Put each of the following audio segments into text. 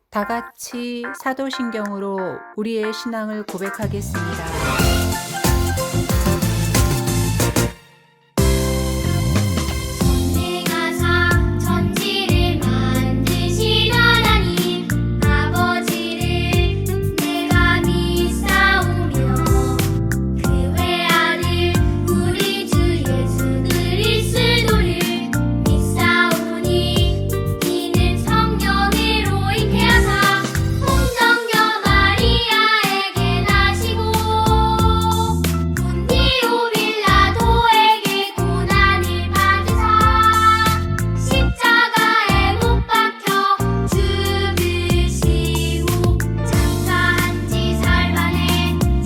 다 같이 사도신경으로 우리의 신앙을 고백하겠습니다. 전능하사 천지를 만드신 하나님 아버지를 내가 믿사오며 그 외아들 우리 주 예수 그리스도를 믿사오니 이는 성령으로 잉태하사 동정녀 마리아에게 나시고 본디오 빌라도에게 고난을 받으사 십자가에 못 박혀 죽으시고 장사한 지 사흘 만에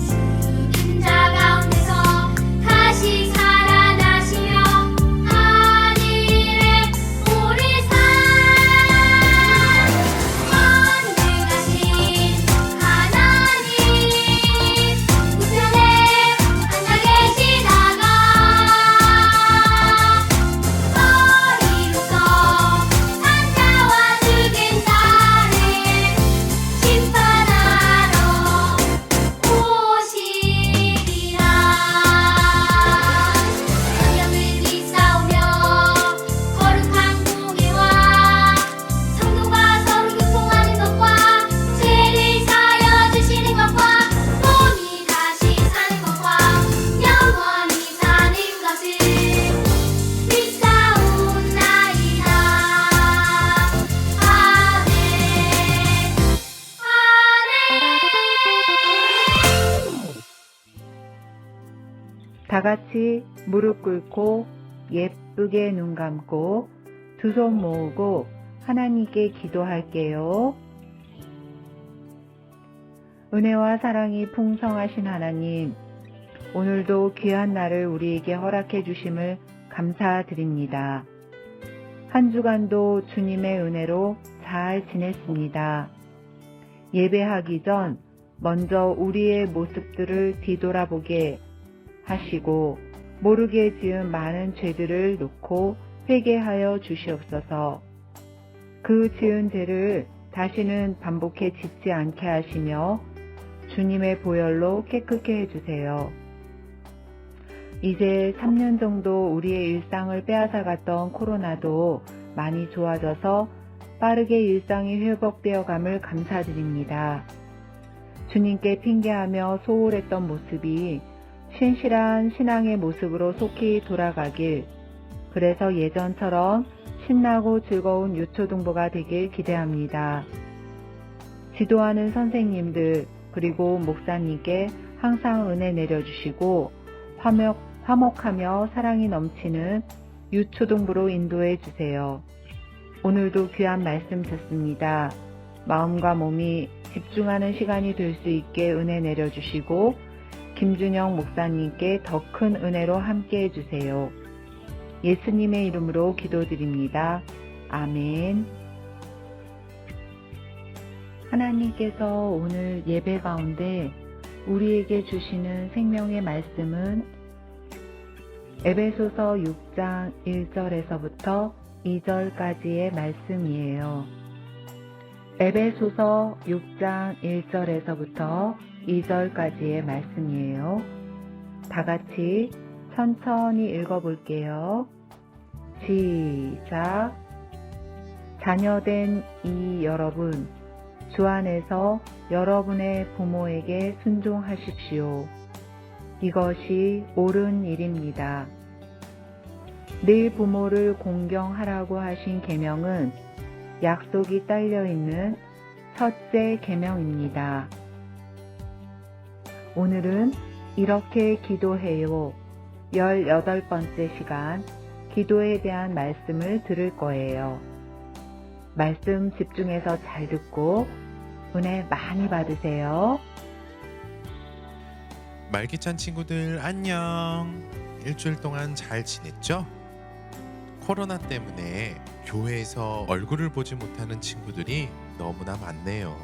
죽은 자 가운데서 다시 살아나시며 하늘에 오르사 전능하신 하나님 우편에 앉아 계시다가 머리로서 산자와 죽은 자를 심판하러 오시리라. 성령을 믿사오며 거룩한 공예와 성도가 서로 교통하는 것과 죄를 사하여 주시는 것과 몸이 다시 사는 것과 영원히 사는 것을 믿사옵나이다. 아멘. 다 같이 무릎 꿇고 예쁘게 눈 감고 두 손 모으고 하나님께 기도할게요. 은혜와 사랑이 풍성하신 하나님, 오늘도 귀한 날을 우리에게 허락해 주심을 감사드립니다. 한 주간도 주님의 은혜로 잘 지냈습니다. 예배하기 전 먼저 우리의 모습들을 뒤돌아보게 하시고 모르게 지은 많은 죄들을 놓고 회개하여 주시옵소서. 그 지은 죄를 다시는 반복해 짓지 않게 하시며 주님의 보혈로 깨끗게 해주세요. 이제 3년 정도 우리의 일상을 빼앗아갔던 코로나도 많이 좋아져서 빠르게 일상이 회복되어 감을 감사드립니다. 주님께 핑계하며 소홀했던 모습이 신실한 신앙의 모습으로 속히 돌아가길, 그래서 예전처럼 신나고 즐거운 유초등부가 되길 기대합니다. 지도하는 선생님들 그리고 목사님께 항상 은혜 내려주시고 화목하며 사랑이 넘치는 유초등부로 인도해 주세요. 오늘도 귀한 말씀 듣습니다. 마음과 몸이 집중하는 시간이 될 수 있게 은혜 내려주시고 김준영 목사님께 더 큰 은혜로 함께 해주세요. 예수님의 이름으로 기도드립니다. 아멘. 하나님께서 오늘 예배 가운데 우리에게 주시는 생명의 말씀은 에베소서 6장 1절에서부터 2절까지의 말씀이에요. 에베소서 6장 1절에서부터 2절까지의 말씀이에요. 다 같이 천천히 읽어볼게요. 시작. 자녀된 이 여러분, 주 안에서 여러분의 부모에게 순종하십시오. 이것이 옳은 일입니다. 늘 부모를 공경하라고 하신 계명은 약속이 딸려 있는 첫째 계명입니다. 오늘은 이렇게 기도해요. 18번째 시간 기도에 대한 말씀을 들을 거예요. 말씀 집중해서 잘 듣고 은혜 많이 받으세요. 말기찬 친구들 안녕. 일주일 동안 잘 지냈죠? 코로나 때문에 교회에서 얼굴을 보지 못하는 친구들이 너무나 많네요.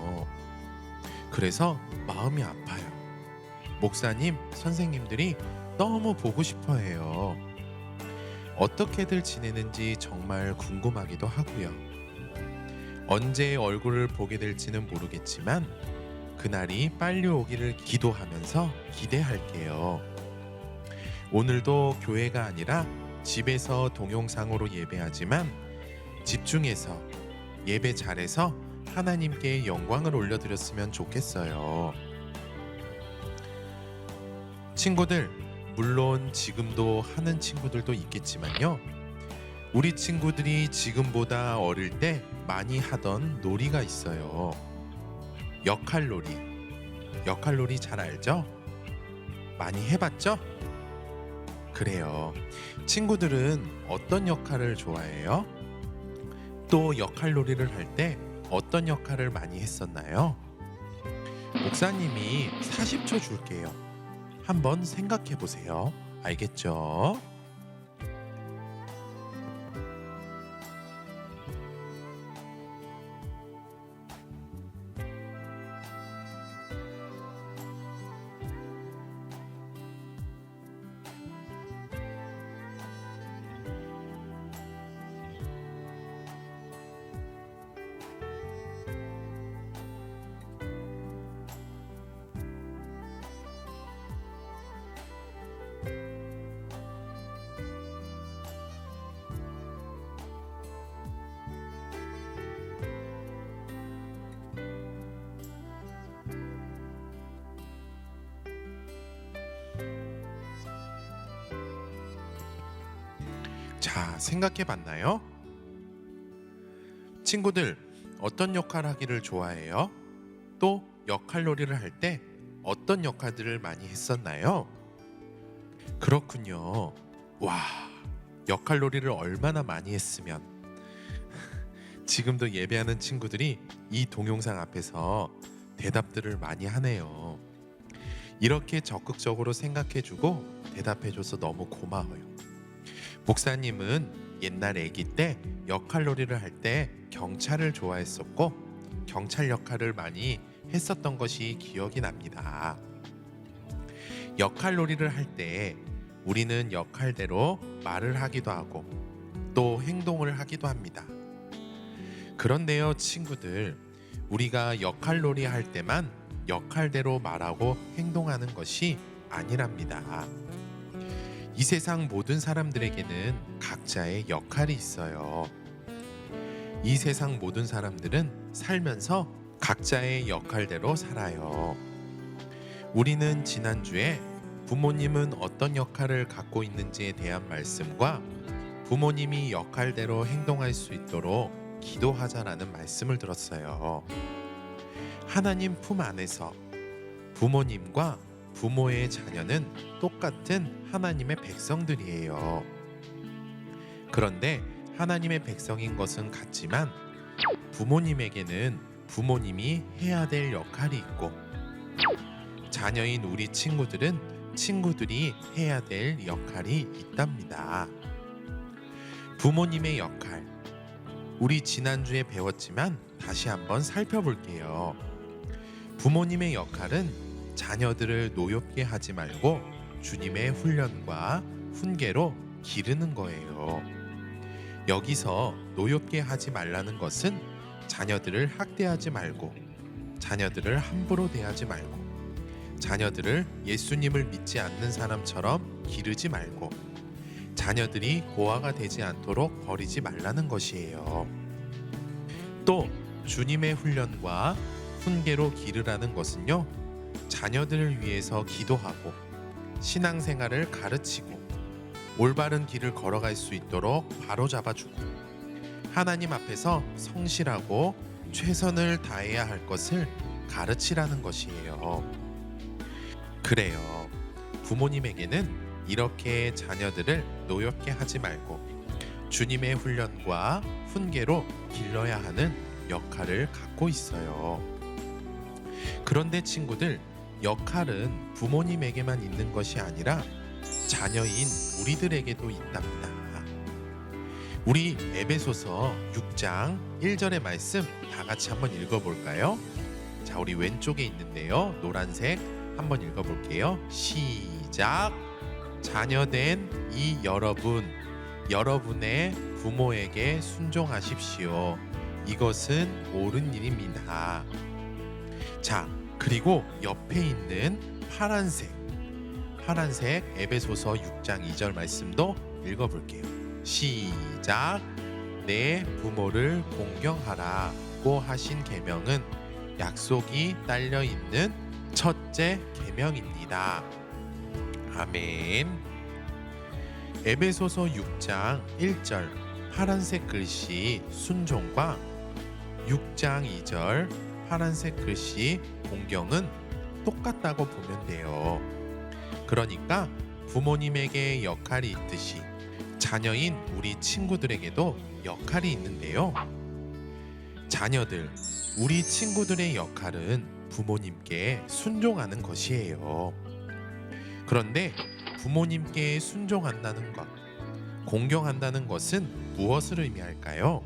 그래서 마음이 아파요. 목사님, 선생님들이 너무 보고 싶어 해요. 어떻게들 지내는지 정말 궁금하기도 하고요. 언제 얼굴을 보게 될지는 모르겠지만 그날이 빨리 오기를 기도하면서 기대할게요. 오늘도 교회가 아니라 집에서 동영상으로 예배하지만 집중해서 예배 잘해서 하나님께 영광을 올려드렸으면 좋겠어요. 친구들, 물론 지금도 하는 친구들도 있겠지만요. 우리 친구들이 지금보다 어릴 때 많이 하던 놀이가 있어요. 역할놀이. 역할놀이 잘 알죠? 많이 해봤죠? 그래요. 친구들은 어떤 역할을 좋아해요? 또 역할놀이를 할 때 어떤 역할을 많이 했었나요? 목사님이 40초 줄게요. 한번 생각해 보세요. 알겠죠? 자, 생각해 봤나요? 친구들, 어떤 역할 하기를 좋아해요? 또 역할놀이를 할 때 어떤 역할들을 많이 했었나요? 그렇군요. 와, 역할놀이를 얼마나 많이 했으면 지금도 예배하는 친구들이 이 동영상 앞에서 대답들을 많이 하네요. 이렇게 적극적으로 생각해주고 대답해줘서 너무 고마워요. 목사님은 옛날 아기 때 역할놀이를 할 때 경찰을 좋아했었고 경찰 역할을 많이 했었던 것이 기억이 납니다. 역할놀이를 할 때 우리는 역할대로 말을 하기도 하고 또 행동을 하기도 합니다. 그런데요, 친구들, 우리가 역할놀이 할 때만 역할대로 말하고 행동하는 것이 아니랍니다. 이 세상 모든 사람들에게는 각자의 역할이 있어요. 이 세상 모든 사람들은 살면서 각자의 역할대로 살아요. 우리는 지난주에 부모님은 어떤 역할을 갖고 있는지에 대한 말씀과 부모님이 역할대로 행동할 수 있도록 기도하자라는 말씀을 들었어요. 하나님 품 안에서 부모님과 부모의 자녀는 똑같은 하나님의 백성들이에요. 그런데 하나님의 백성인 것은 같지만 부모님에게는 부모님이 해야 될 역할이 있고 자녀인 우리 친구들은 친구들이 해야 될 역할이 있답니다. 부모님의 역할, 우리 지난주에 배웠지만 다시 한번 살펴볼게요. 부모님의 역할은 자녀들을 노엽게 하지 말고 주님의 훈련과 훈계로 기르는 거예요. 여기서 노엽게 하지 말라는 것은 자녀들을 학대하지 말고 자녀들을 함부로 대하지 말고 자녀들을 예수님을 믿지 않는 사람처럼 기르지 말고 자녀들이 고아가 되지 않도록 버리지 말라는 것이에요. 또 주님의 훈련과 훈계로 기르라는 것은요, 자녀들을 위해서 기도하고 신앙생활을 가르치고 올바른 길을 걸어갈 수 있도록 바로잡아주고 하나님 앞에서 성실하고 최선을 다해야 할 것을 가르치라는 것이에요. 그래요. 부모님에게는 이렇게 자녀들을 노엽게 하지 말고 주님의 훈련과 훈계로 길러야 하는 역할을 갖고 있어요. 그런데 친구들, 역할은 부모님에게만 있는 것이 아니라 자녀인 우리들에게도 있답니다. 우리 에베소서 6장 1절의 말씀 다 같이 한번 읽어볼까요? 자, 우리 왼쪽에 있는데요. 노란색 한번 읽어볼게요. 시작! 자녀된 이 여러분, 여러분의 부모에게 순종하십시오. 이것은 옳은 일입니다. 자, 그리고 옆에 있는 파란색 에베소서 6장 2절 말씀도 읽어볼게요. 시작. 내 부모를 공경하라고 하신 계명은 약속이 딸려 있는 첫째 계명입니다. 아멘. 에베소서 6장 1절 파란색 글씨 순종과 6장 2절 파란색 글씨 공경은 똑같다고 보면 돼요. 그러니까 부모님에게 역할이 있듯이 자녀인 우리 친구들에게도 역할이 있는데요. 자녀들, 우리 친구들의 역할은 부모님께 순종하는 것이에요. 그런데 부모님께 순종한다는 것, 공경한다는 것은 무엇을 의미할까요?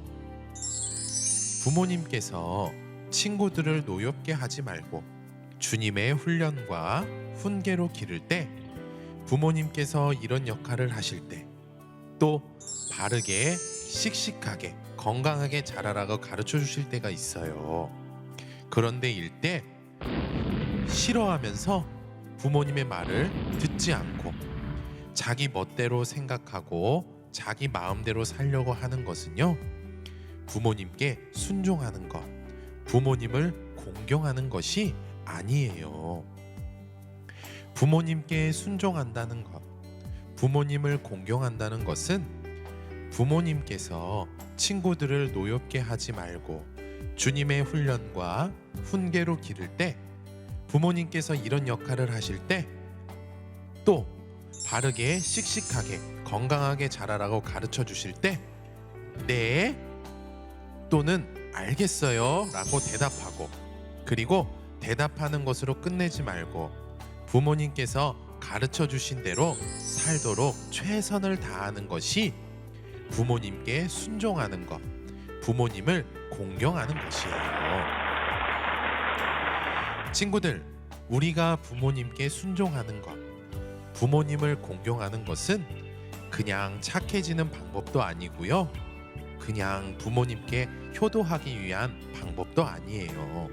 부모님께서 친구들을 노엽게 하지 말고 주님의 훈련과 훈계로 기를 때, 부모님께서 이런 역할을 하실 때, 또 바르게 씩씩하게 건강하게 자라라고 가르쳐 주실 때가 있어요. 그런데 일때 싫어하면서 부모님의 말을 듣지 않고 자기 멋대로 생각하고 자기 마음대로 살려고 하는 것은요, 부모님께 순종하는 것, 부모님을 공경하는 것이 아니에요. 부모님께 순종한다는 것, 부모님을 공경한다는 것은 부모님께서 친구들을 노엽게 하지 말고 주님의 훈련과 훈계로 기를 때, 부모님께서 이런 역할을 하실 때, 또 바르게 씩씩하게 건강하게 자라라고 가르쳐 주실 때, 네 또는 알겠어요 라고 대답하고, 그리고 대답하는 것으로 끝내지 말고 부모님께서 가르쳐 주신 대로 살도록 최선을 다하는 것이 부모님께 순종하는 것, 부모님을 공경하는 것이에요. 친구들, 우리가 부모님께 순종하는 것, 부모님을 공경하는 것은 그냥 착해지는 방법도 아니고요, 그냥 부모님께 효도하기 위한 방법도 아니에요.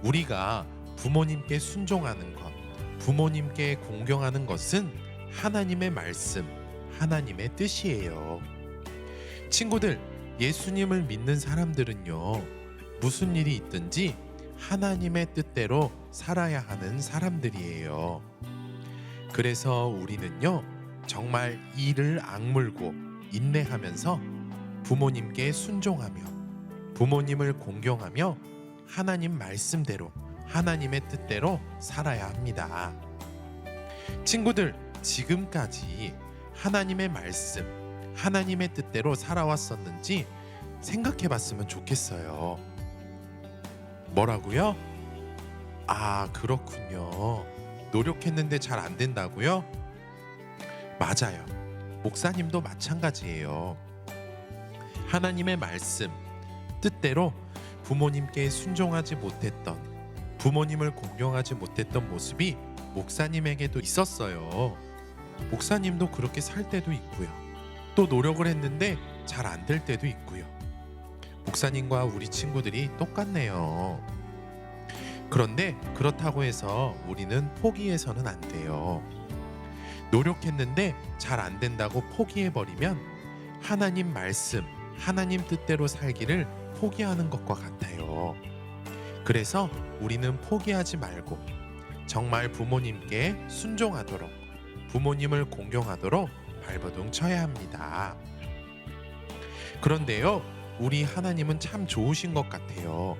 우리가 부모님께 순종하는 것, 부모님께 공경하는 것은 하나님의 말씀, 하나님의 뜻이에요. 친구들, 예수님을 믿는 사람들은요, 무슨 일이 있든지 하나님의 뜻대로 살아야 하는 사람들이에요. 그래서 우리는요, 정말 이를 악물고 인내하면서 부모님께 순종하며 부모님을 공경하며 하나님 말씀대로, 하나님의 뜻대로 살아야 합니다. 친구들, 지금까지 하나님의 말씀, 하나님의 뜻대로 살아왔었는지 생각해 봤으면 좋겠어요. 뭐라고요? 아, 그렇군요. 노력했는데 잘 안 된다고요? 맞아요. 목사님도 마찬가지예요. 하나님의 말씀, 뜻대로 부모님께 순종하지 못했던, 부모님을 공경하지 못했던 모습이 목사님에게도 있었어요. 목사님도 그렇게 살 때도 있고요. 또 노력을 했는데 잘 안 될 때도 있고요. 목사님과 우리 친구들이 똑같네요. 그런데 그렇다고 해서 우리는 포기해서는 안 돼요. 노력했는데 잘 안 된다고 포기해버리면 하나님 말씀, 하나님 뜻대로 살기를 포기하는 것과 같아요. 그래서 우리는 포기하지 말고 정말 부모님께 순종하도록, 부모님을 공경하도록 발버둥 쳐야 합니다. 그런데요, 우리 하나님은 참 좋으신 것 같아요.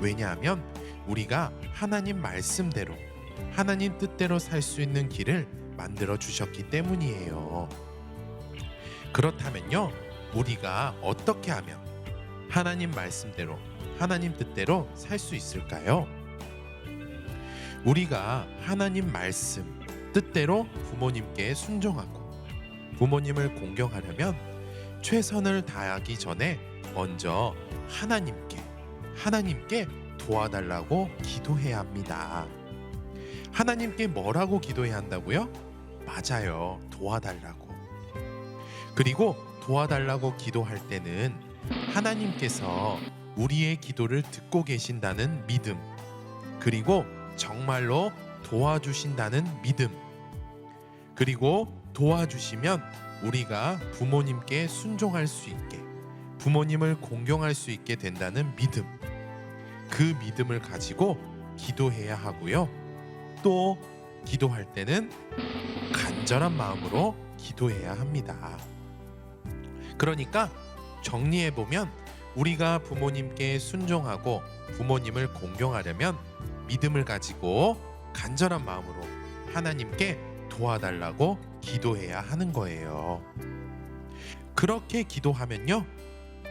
왜냐하면 우리가 하나님 말씀대로, 하나님 뜻대로 살 수 있는 길을 만들어 주셨기 때문이에요. 그렇다면요, 우리가 어떻게 하면 하나님 말씀대로, 하나님 뜻대로 살 수 있을까요? 우리가 하나님 말씀, 뜻대로 부모님께 순종하고 부모님을 공경하려면 최선을 다하기 전에 먼저 하나님께 도와달라고 기도해야 합니다. 하나님께 뭐라고 기도해야 한다고요? 맞아요. 도와달라고. 그리고 도와달라고 기도할 때는 하나님께서 우리의 기도를 듣고 계신다는 믿음, 그리고 정말로 도와주신다는 믿음, 그리고 도와주시면 우리가 부모님께 순종할 수 있게, 부모님을 공경할 수 있게 된다는 믿음, 그 믿음을 가지고 기도해야 하고요. 또 기도할 때는 간절한 마음으로 기도해야 합니다. 그러니까 정리해보면 우리가 부모님께 순종하고 부모님을 공경하려면 믿음을 가지고 간절한 마음으로 하나님께 도와달라고 기도해야 하는 거예요. 그렇게 기도하면요,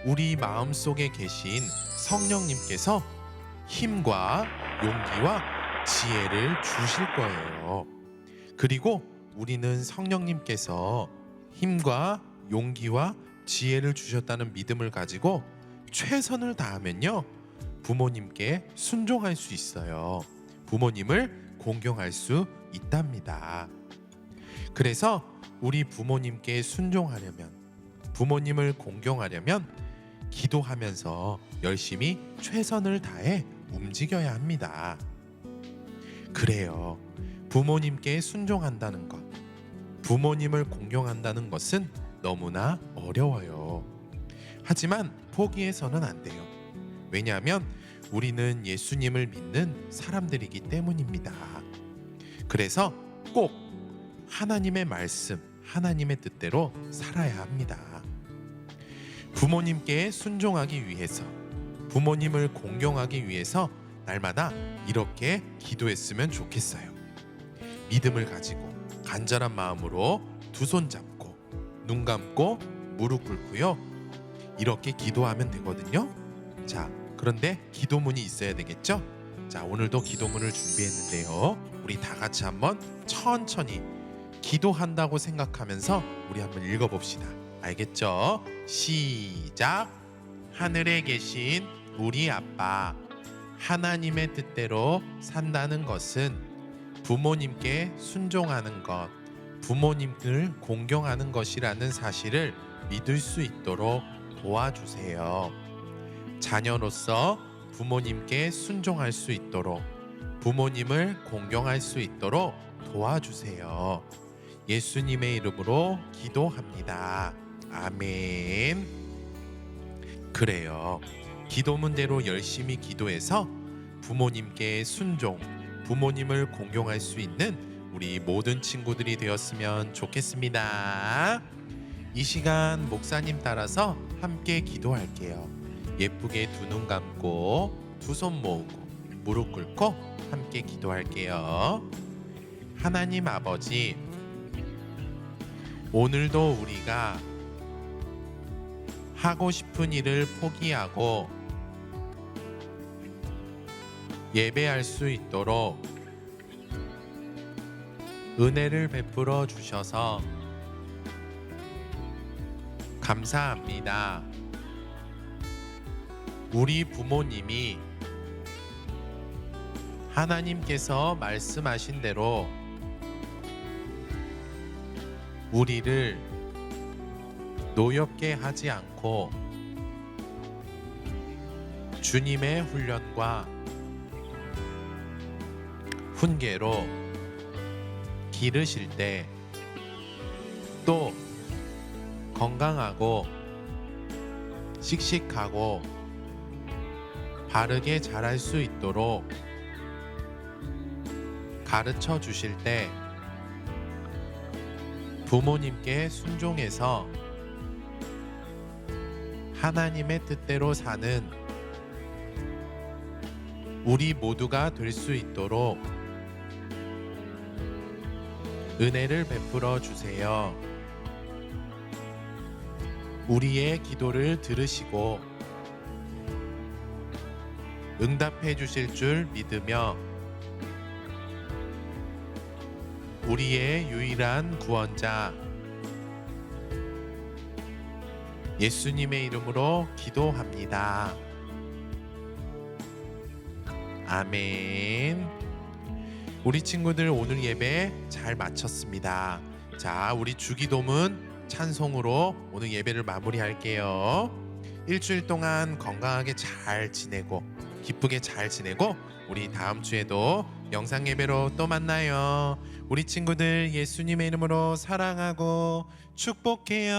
우리 마음속에 계신 성령님께서 힘과 용기와 지혜를 주실 거예요. 그리고 우리는 성령님께서 힘과 용기와 지혜를 주셨다는 믿음을 가지고 최선을 다하면요, 부모님께 순종할 수 있어요. 부모님을 공경할 수 있답니다. 그래서 우리 부모님께 순종하려면, 부모님을 공경하려면 기도하면서 열심히 최선을 다해 움직여야 합니다. 그래요. 부모님께 순종한다는 것, 부모님을 공경한다는 것은 너무나 어려워요. 하지만 포기해서는 안 돼요. 왜냐하면 우리는 예수님을 믿는 사람들이기 때문입니다. 그래서 꼭 하나님의 말씀, 하나님의 뜻대로 살아야 합니다. 부모님께 순종하기 위해서, 부모님을 공경하기 위해서 날마다 이렇게 기도했으면 좋겠어요. 믿음을 가지고 간절한 마음으로 두 손 잡고 눈 감고 무릎 꿇고요, 이렇게 기도하면 되거든요. 자, 그런데 기도문이 있어야 되겠죠? 자, 오늘도 기도문을 준비했는데요, 우리 다 같이 한번 천천히 기도한다고 생각하면서 우리 한번 읽어봅시다. 알겠죠? 시작. 하늘에 계신 우리 아빠, 하나님의 뜻대로 산다는 것은 부모님께 순종하는 것, 부모님을 공경하는 것이라는 사실을 믿을 수 있도록 도와주세요. 자녀로서 부모님께 순종할 수 있도록, 부모님을 공경할 수 있도록 도와주세요. 예수님의 이름으로 기도합니다. 아멘. 그래요. 기도문대로 열심히 기도해서 부모님께 순종, 부모님을 공경할 수 있는 우리 모든 친구들이 되었으면 좋겠습니다. 이 시간 목사님 따라서 함께 기도할게요. 예쁘게 두 눈 감고 두 손 모으고 무릎 꿇고 함께 기도할게요. 하나님 아버지, 오늘도 우리가 하고 싶은 일을 포기하고 예배할 수 있도록 은혜를 베풀어 주셔서 감사합니다. 우리 부모님이 하나님께서 말씀하신 대로 우리를 노엽게 하지 않고 주님의 훈련과 훈계로 기르실 때 또 건강하고 씩씩하고 바르게 자랄 수 있도록 가르쳐 주실 때 부모님께 순종해서 하나님의 뜻대로 사는 우리 모두가 될 수 있도록 은혜를 베풀어 주세요. 우리의 기도를 들으시고 응답해 주실 줄 믿으며 우리의 유일한 구원자 예수님의 이름으로 기도합니다. 아멘. 우리 친구들 오늘 예배 잘 마쳤습니다. 자, 우리 주기도문 찬송으로 오늘 예배를 마무리할게요. 일주일 동안 건강하게 잘 지내고 기쁘게 잘 지내고 우리 다음 주에도 영상 예배로 또 만나요. 우리 친구들 예수님의 이름으로 사랑하고 축복해요.